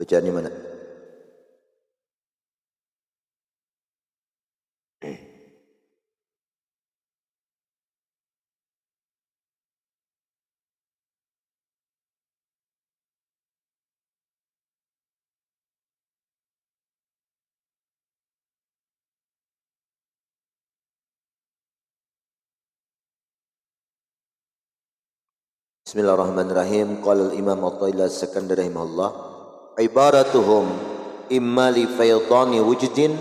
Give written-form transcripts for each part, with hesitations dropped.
Bacaan di mana? Bismillahirrahmanirrahim. Qala al-Imam At-Tailal Sakandari rahimahullah, ibaratuhum imma li faydani wujdin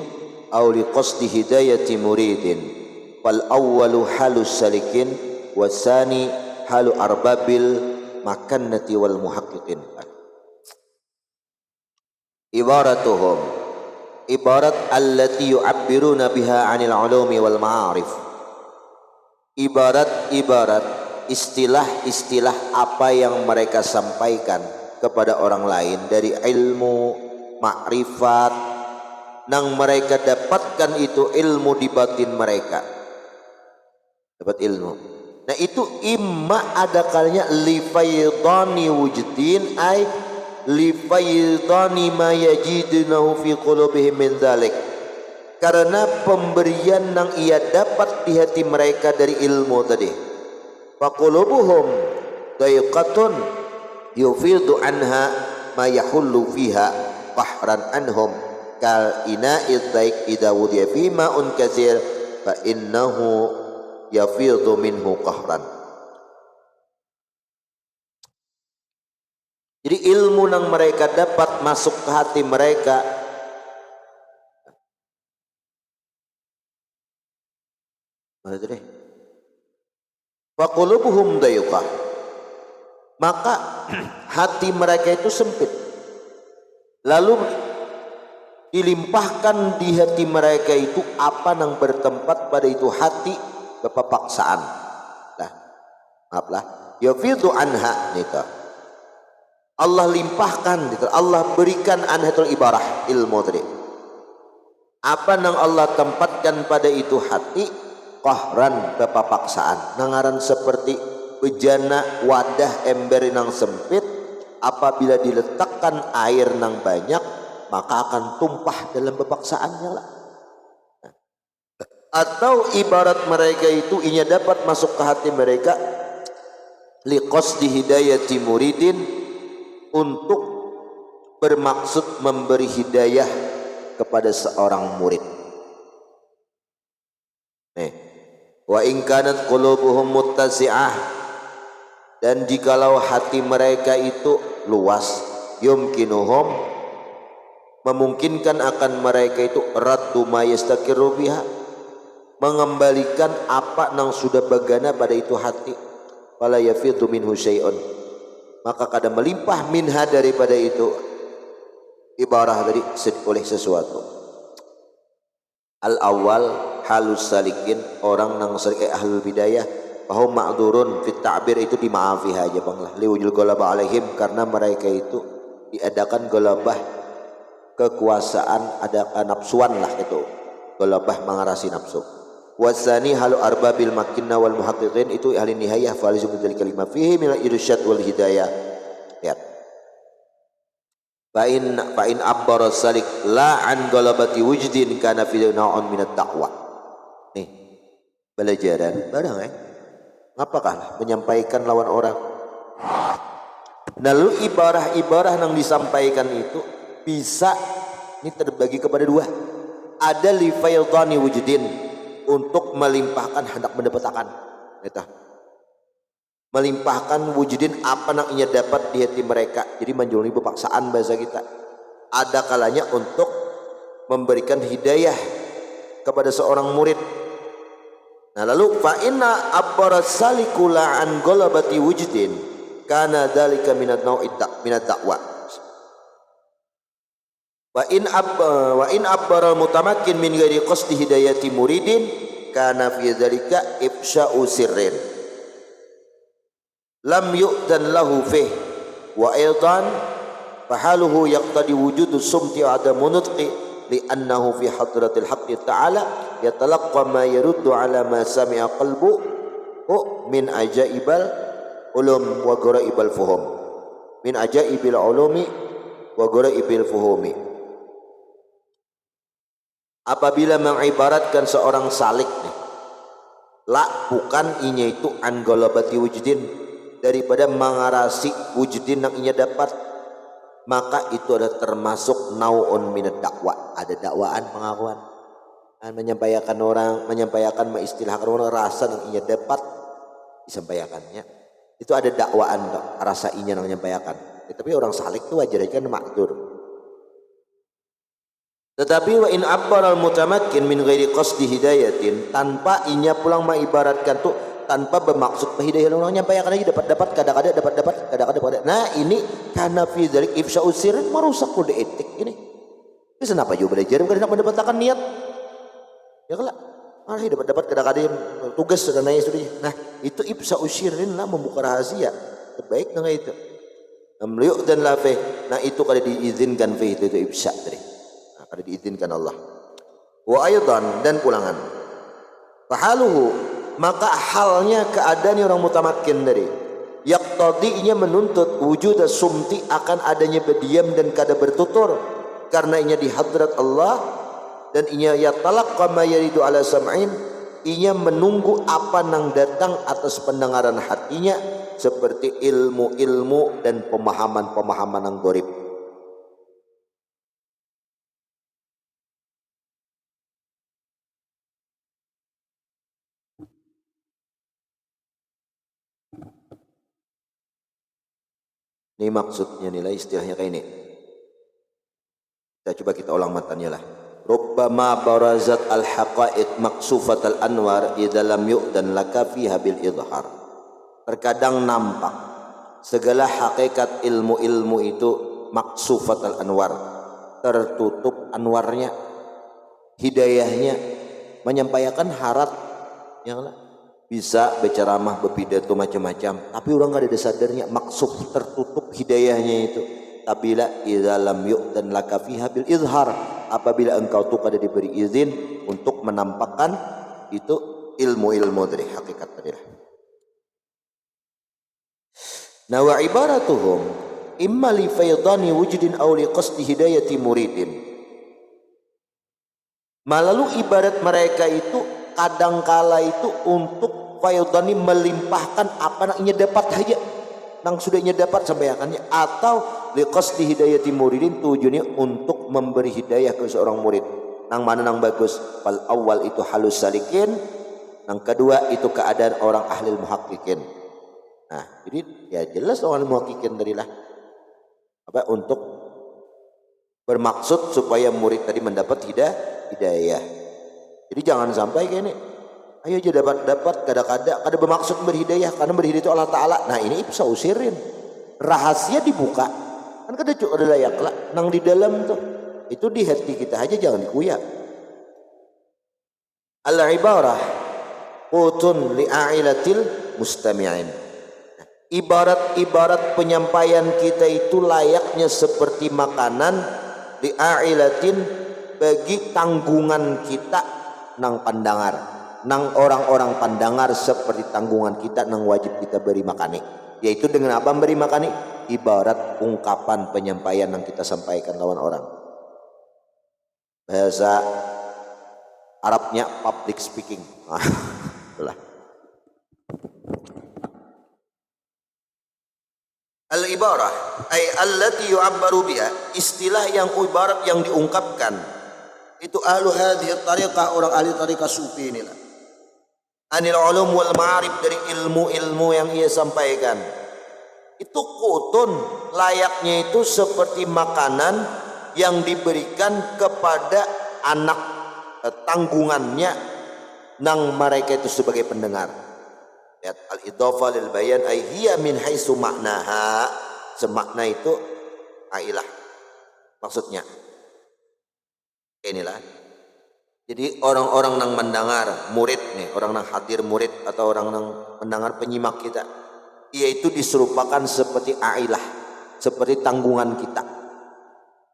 aw li qasdi hidayati muridin. Fal awwalu halus salikin wasani halu arbabil makannati wal muhaqqiqin. Ibaratuhum, ibarat allati yu'abbiruna biha 'anil 'ulumi wal ma'arif. Ibarat-ibarat, istilah-istilah apa yang mereka sampaikan kepada orang lain dari ilmu, makrifat, nang mereka dapatkan itu ilmu di batin mereka, dapat ilmu. Nah itu imma ada kalanya li faydani wujdin, ay li faydani ma yajidunahu fi qulubihim min dzalik, karena pemberian yang ia dapat di hati mereka dari ilmu tadi. Faqulubuhum dayqatun yufidu anha ma yahullu fiha qahran anhum kal ina'id dayq idza wudiya fi ma'un katsir fa innahu yafidu minhu qahran. Jadi ilmu yang mereka dapat masuk ke hati mereka, mana itu deh? Faqulubuhum dayqah, maka hati mereka itu sempit, lalu dilimpahkan di hati mereka itu apa yang bertempat pada itu hati kepaksaan. Nah, maaflah, yafidu anha nika. Allah limpahkan, Allah berikan anhatul ibarah, ilmu tadi. Apa yang Allah tempatkan pada itu hati, qahran kepaksaan. Nangaran seperti bejana wadah ember yang sempit, apabila diletakkan air yang banyak maka akan tumpah dalam kepaksaannya lah. Atau ibarat mereka itu inya dapat masuk ke hati mereka liqasdi hidayati muridin, untuk bermaksud memberi hidayah kepada seorang murid. Wa in kanat qulubuhum muttasi'ah, dan jikalau hati mereka itu luas, yumkinuhum, memungkinkan akan mereka itu raddu ma yastaqiru biha, mengembalikan apa yang sudah bagana pada itu hati, fala yafidu minhu syai'un, maka kada melimpah minha daripada itu ibarah dari oleh sesuatu. Al awal halus salikin, orang nang salik ahlul bidayah, bahwa ma'dzurun fit ta'bir, itu dimaafi aja bang lah, liwujul golabah alaihim, karena mereka itu diadakan golabah kekuasaan, ada nafsuan lah, itu golabah mengarasi nafsu. Wasani halu arbabil makinna wal muhaqqiqin, itu ahli nihayah falizum dari kalimah fihi min irsyad wal hidayah. Lihat, Fa'in abbara salik la an galabati wujdin kana fi naw'un minat taqwa. Nih, pelajaran barang ngapakah menyampaikan lawan orang. Lalu ibarah-ibarah yang disampaikan itu bisa ini terbagi kepada dua. Ada li faydani wujdin, untuk melimpahkan hendak mendapatkan. Melimpahkan wujudin apa yang ia dapat di hati mereka, jadi menjuluni bepaksaan bahasa kita. Ada kalanya untuk memberikan hidayah kepada seorang murid. Nah lalu fa inna abbara salikula an golabati wujudin kana dalika minat da'wa. Wa in abbara mutamakin min ghairi qasdi hidayati muridin kana fi dzalika ifsya'u sirrin lam yu'dan lahu fih, wa aidan fahaluhu yaqtadi wujudu sumti wa adamu nutqi li'annahu fi hadratil haqqi ta'ala yatalaqqa ma yaruddu ala ma sami'a qalbu min ajaibal ulum wa gharaibal fuhum, min ajaibil ulumi wa ghara'ibil fuhumi. Apabila mengibaratkan seorang salik nih, la bukan inya itu an galabati wujudin, daripada mengarasi wujudin yang inya dapat, maka itu adalah termasuk nau'un minad dakwah, ada dakwaan pengakuan, menyampaikan mengistilahkan orang rasa yang inya dapat disampaikannya, itu ada dakwaan rasa inya yang menyampaikan. Tapi orang salik itu wajar kan makdur. Tetapi wa in abbara al-mutamakkin min ghairi qasdi hidayatin, tanpa inya pulang mengibaratkan tuh tanpa bermaksud hidayah, orang nyampaikan aja dapat kadang-kadang. Nah ini karena fi dzalik ifsa'u sirr, merusak kode etik ini. Ini kenapa juga belajar karena mendapatkan niat? Ya kalau dapat kadang-kadang tugas dan lain sebagainya. Nah itu ifsa'u sirrin lah, membuka rahasia. Terbaik dengan itu. Amliuk dan lafih. Nah itu kalau diizinkan fi itu ifsa' tadi. Ada diizinkan Allah. Wa aydan, dan pulangan. Fahaluhu, maka halnya keadaan orang mutamakkin dari yaqtadinya menuntut wujud sumti, akan adanya berdiam dan kada bertutur, karena inya di hadrat Allah, dan inya yatalaqqa ma yaridu ala sam'in, inya menunggu apa nang datang atas pendengaran hatinya, seperti ilmu-ilmu dan pemahaman-pemahaman yang gorib. Ini maksudnya nilai istilahnya kayak ini. Kita ulang matanya lah. Rubbama barazat al-haqaiq maksufat al-anwar idza lam yu'dan laka fiha bil idhar. Terkadang nampak segala hakikat ilmu-ilmu itu maksufat al-anwar, tertutup anwarnya, hidayahnya, menyampaikan harat yang bisa berceramah, berpidato macam-macam, tapi orang gak ada sadarnya maksud tertutup hidayahnya itu. Apabila idza lam yu'dan laka fiha bil izhar, apabila engkau tuh kada diberi izin untuk menampakkan itu ilmu-ilmu dari hakikat tadi. Nah wa ibaratuhum imma li faydani wujudin aw li qasdi hidayati muridin. Malalu ibarat mereka itu kadangkala itu untuk faydani melimpahkan apa yang ia dapat saja, nang sudah ia dapat sampaikannya, atau liqasdi hidayati muridin, tujuannya untuk memberi hidayah ke seorang murid. Nang mana nang bagus? Fal awal itu halus salikin, nang kedua itu keadaan orang ahli muhaqqiqin. Nah, jadi ya jelas orang muhaqqiqin darilah apa untuk bermaksud supaya murid tadi mendapat hidayah. Jadi jangan sampai kayak ini, ayo aja dapat kadang-kadang ada bermaksud berhidayah, karena berhidayah itu Allah Ta'ala. Nah ini bisa usirin, rahasia dibuka kan, kada cuk ada layak lah nang di dalam tuh, itu di hati kita aja, jangan dikuyak. Al-ibarah qutun li'ailatil mustami'in. Ibarat penyampaian kita itu layaknya seperti makanan li'ailatin, bagi tanggungan kita nang pandangar, nang orang-orang pandangar, seperti tanggungan kita nang wajib kita beri makani. Yaitu dengan apa beri makani? Ibarat ungkapan penyampaian yang kita sampaikan lawan orang. Bahasa Arabnya public speaking. Itulah. Al-ibarah ay allati yu'abbaru biha, istilah yang ibarat yang diungkapkan itu ahlu hadhihi tariqah, orang ahli tariqah sufi inilah. Anil ulum wal ma'arif, dari ilmu-ilmu yang ia sampaikan. Itu kutun, layaknya itu seperti makanan yang diberikan kepada anak tanggungannya nang mereka itu sebagai pendengar. Lihat al-idhafah lil bayan ay hiya min haitsu maknaha, semakna itu ailah maksudnya. Inilah. Jadi orang-orang nang mendengar murid nih, orang nang hadir murid atau orang nang mendengar penyimak kita, yaitu diserupakan seperti ailah, seperti tanggungan kita.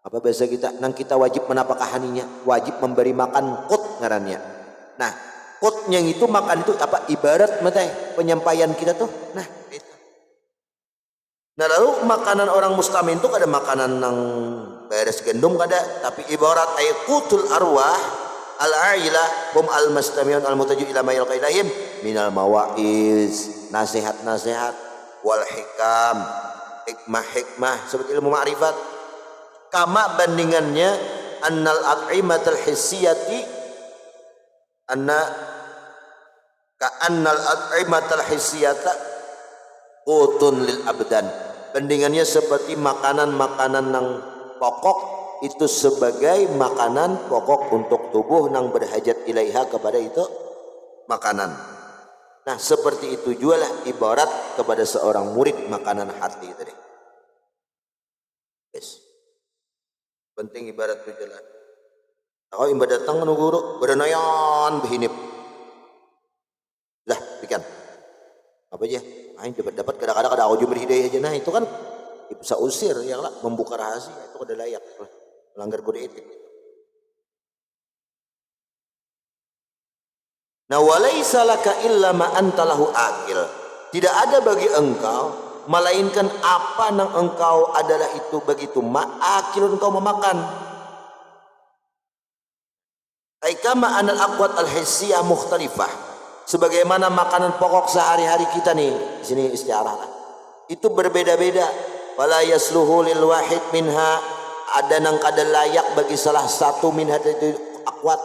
Apa bahasa kita? Nang kita wajib menapakahaninya, wajib memberi makan qut ngarannya. Nah, qutnya itu makan itu apa? Ibarat mata penyampaian kita tuh. Nah, itu. Nah lalu makanan orang mustamin itu kada makanan nang beres gendum kada, tapi ibarat ay qutul arwah al-aila hum al-mustamiun al-mutaju ila ma yalqailahim minal mawaiz, nasihat-nasihat wal hikam, hikmah-hikmah seperti ilmu ma'rifat. Kama bandingannya annal at'imatul hissiyati anna ka annal at'imatul hissiyata qutun lil abdan. Bandingannya seperti makanan-makanan nang pokok itu sebagai makanan pokok untuk tubuh nang berhajat ilaiha kepada itu makanan. Nah seperti itu juga lah ibarat kepada seorang murid makanan hati tadi. Yes. Penting ibarat berjalan. Kalau ibadat datang nu guru beranayan behinip. Lah pikan. Apa aja? Aing dapat kadang-kadang ada ujung berhidayah aja. Nah itu kan bisa usir ya lah, membuka rahasia itu kada layak, melanggar kode etik. Nah walaisa laka illa ma anta lahu akil. Tidak ada bagi engkau melainkan apa nang engkau adalah itu begitu ma'akil engkau memakan. Aikama anal aqwat al-hissiyah mukhtalifah. Sebagaimana makanan pokok sehari-hari kita nih, di sini istiarah lah. Itu berbeda-beda. Wala yasluhu lil wahid minha, ada nang kada layak bagi salah satu minha itu aqwat.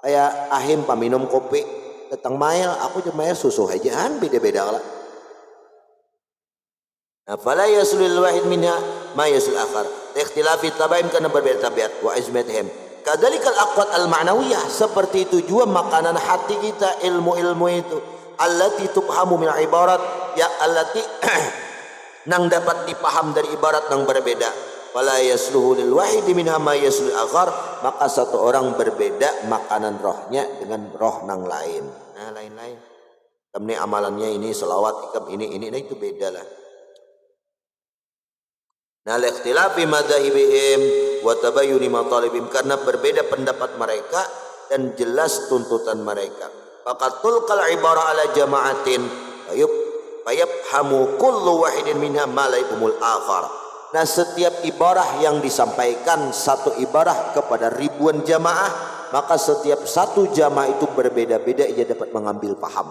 Kayak ahim paminum kopi, datang mail, aku cuma mail susu aja, beda-beda lah. Nah, fala yasluhu lil wahid minha ma yasul akhar. Ikhtilafi tabaim karena berbeda tabiat wa izmatihim. Kadzalikal aqwat al-ma'nawiyah, seperti itu juga makanan hati kita, ilmu-ilmu itu allati tufhamu min ibarat ya allati nang dapat dipaham dari ibarat nang berbeda. Wala yasluhu lil wahidi minha ma yaslul akhar, maka satu orang berbeda makanan rohnya dengan roh nang lain. Nah lain-lain. Kami amalannya ini selawat ikam ini nah itu beda lah. Nah ikhtilafi madzhabihim wa tabayyuni matalibim, karena berbeda pendapat mereka dan jelas tuntutan mereka. Faqatul kal ibarah ala jama'atin fayafhamu kullu wahidin minha ma la yafhamul akhar. Nah setiap ibarah yang disampaikan satu ibarah kepada ribuan jamaah, maka setiap satu jamaah itu berbeda-beda, ia dapat mengambil paham.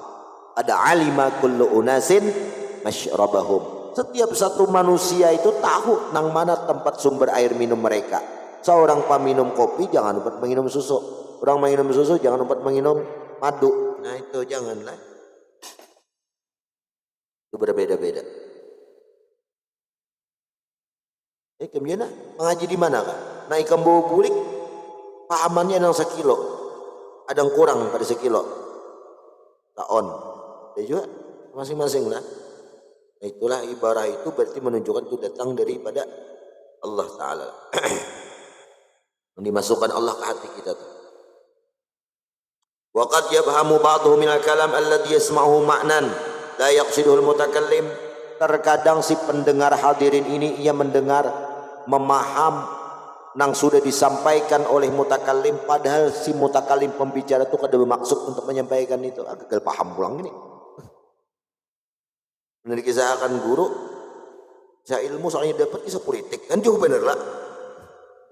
Ada alima kullu unasin masyrabahum. Setiap satu manusia itu tahu nang mana tempat sumber air minum mereka. Seorang peminum kopi jangan lupa menginum susu. Orang menginum susu jangan lupa menginum madu. Nah itu janganlah. Itu berbeda-beda. Kemudian mengaji di mana kan? Nah ikan bau bulik pahamannya yang sekilo. Ada yang kurang pada sekilo. Taon. Dia juga masing-masing lah. Nah, itulah ibarah itu berarti menunjukkan itu datang daripada Allah Ta'ala. Dimasukkan Allah ke hati kita tuh. Waqad yafhamu ba'duhu minal kalam alladhi yasma'uhu ma'nan la yaqsiduhul mutakallim. Terkadang si pendengar hadirin ini ia mendengar, memaham nang sudah disampaikan oleh mutakallim, padahal si mutakallim pembicara itu kada bermaksud untuk menyampaikan itu. Gagal paham pulang ini. Benar kisahkan guru, saya ilmu soalnya dapat kisah politik kan juga bener lah,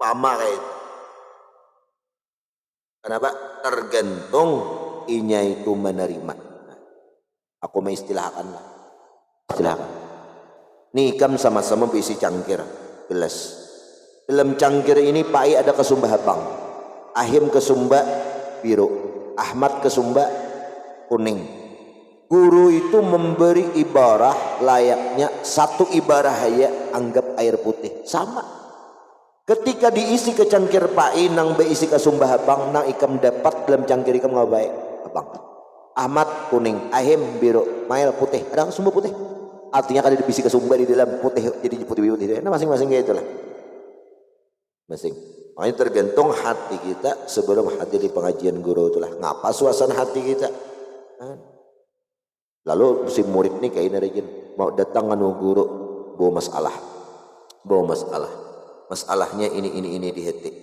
pama kayak itu. Kenapa? Tergantung inya itu menerima. Aku mengistilahkan lah, istilahkan. Nih kam sama-sama berisi cangkir gelas. Dalam cangkir ini pai ada kesumba habang, ahim kesumba biru, Ahmad kesumba kuning. Guru itu memberi ibarah layaknya satu ibarah ya anggap air putih sama. Ketika diisi ke cangkir pai nang beisi ke sumbah habang nang ikam dapat dalam cangkir ikam ngabai habang. Ahmad kuning, ahim biru, mail putih. Ada sumba putih. Artinya kada diisi ke sumba di dalam putih jadi putih-putih. Nah masing-masing kayak itulah. Masing. Makanya tergantung hati kita sebelum hadir di pengajian guru itulah. Ngapa suasana hati kita? Lalu si murid ni kayak ini mau datang anu guru bawa masalah, masalahnya ini dihetik.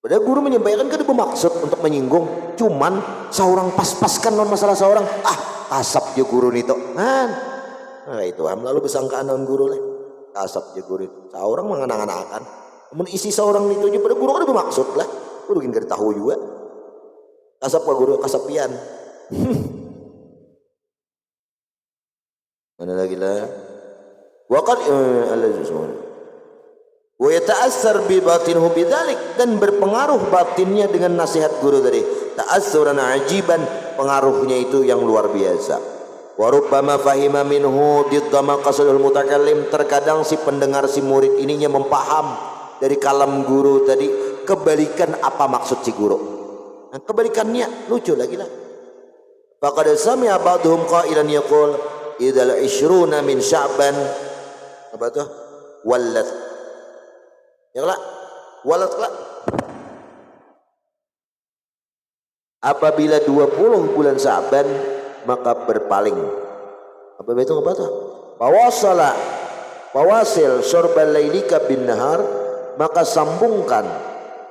Padahal guru menyampaikan kan bermaksud untuk menyinggung, cuman seorang pas-paskan non masalah seorang, asap je guru nito, Nah, itu am lalu besangkaan naon guru lah. Kasap je guru. Saurang mengenang-angakan. Namun isi seorang itu aja pada guru kan bermaksud lah. Guru ingin tahu juga. Kasap pak guru kasapian. Mana lagi lah? Waqad Allah subhanahu wa yata'assar bi batinhu bidzalik, dan berpengaruh batinnya dengan nasihat guru tadi. Ta'assuran ajiban, pengaruhnya itu yang luar biasa. Wa rubbama fahima minhu diddama qasadul mutakallim, terkadang si pendengar si murid ininya mempaham dari kalam guru tadi kebalikan apa maksud si guru. Nah, kebalikannya lucu lagi lah. Faqad sami'a ba'dhum qailan yaqul idzal 20 min Sya'ban apa tuh? Wallat. Ya lah. Wallat lah. Apabila 20 bulan Sya'ban maka berpaling. Apa itu apa tuh? Fawasil syurbal lailika bin nahar, maka sambungkan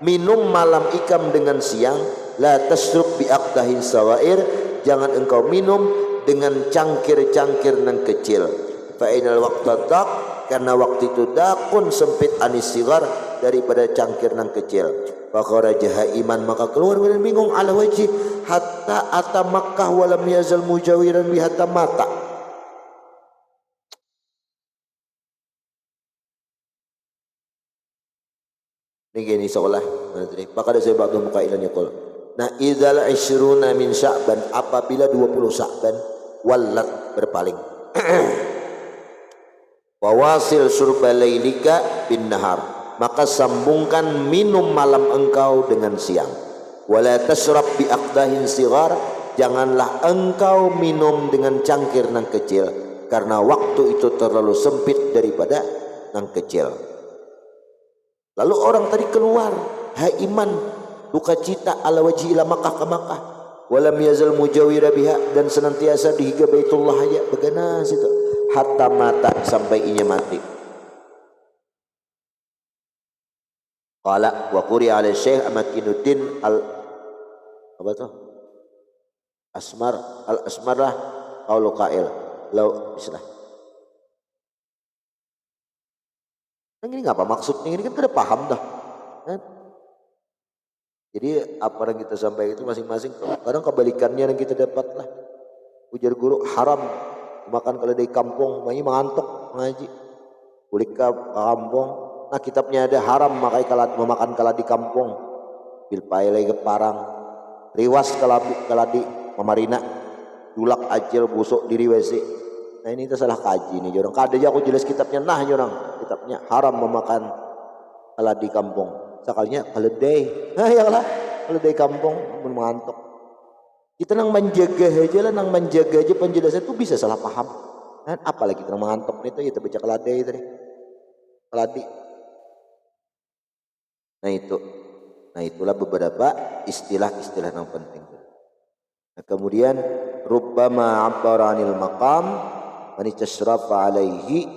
minum malam ikam dengan siang. La tasrub bi aqdahin sawair, jangan engkau minum dengan cangkir-cangkir yang kecil. Fa inal waqta dak, karena waktu itu dakun sempit anis sigar, daripada cangkir yang kecil. Fa kharaja iman, maka keluar dan bingung ala wajhi hatta ata Makkah walam yazal mujawiran bi hatta mata. Ini gini seolah maka ada sebab muka ilan yaqul. Nah, idzal 20 min Sya'ban, apabila 20 Sya'ban, wallat berpaling. Wawasil syurbal lailika bin nahar, maka sambungkan minum malam engkau dengan siang. Wala tasrab bi aqdahin sigar, janganlah engkau minum dengan cangkir nan kecil, karena waktu itu terlalu sempit daripada nan kecil. Lalu orang tadi keluar, haiman, duka cita ala wajhi ila Makkah ke Makkah. Walam yazal mujawira biha, dan senantiasa dihiga Baitullah aja beganas itu. Hatta mata, sampai inya mati. Qala wa quri ala Syekh Amakinuddin al apa tuh? Asmar lah qaulu qail. Lau bislah. Ini ngapa maksudnya, ini kan kita paham dah kan? Jadi apa yang kita sampaikan itu masing-masing kadang kebalikannya yang kita dapat lah. Ujar guru haram makan kalau di kampung, banyak mengantuk ngaji kulik ke kampung. Nah kitabnya ada haram makai memakan kala di kampung, bil pailai ke parang riwas kala di memarina dulak acil busuk diri wesi. Nah ini kita salah kaji nih jorang. Kada aja aku jelas kitabnya, nah jorang kitabnya haram memakan kala di kampung. Sekalinya keledai, nah ya lah keledai kampung mengantuk. Kita nang menjaga aja lah, nang menjaga aja penjelasan itu bisa salah paham. Nah, apalagi kita mengantuk itu ya baca keledai itu deh, keladi. Nah itulah beberapa istilah-istilah yang penting. Nah, kemudian rubbama abbara anil maqam man tasrafa alaihi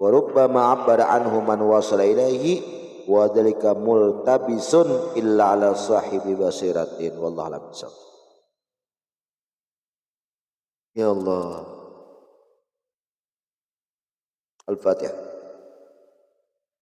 wa rubbama abbara anhu man wasala ilaihi wa dzalika multabisun illa ala sahibi basiratin wallahu a'lam bissawab. Ya Allah. Al-Fatihah.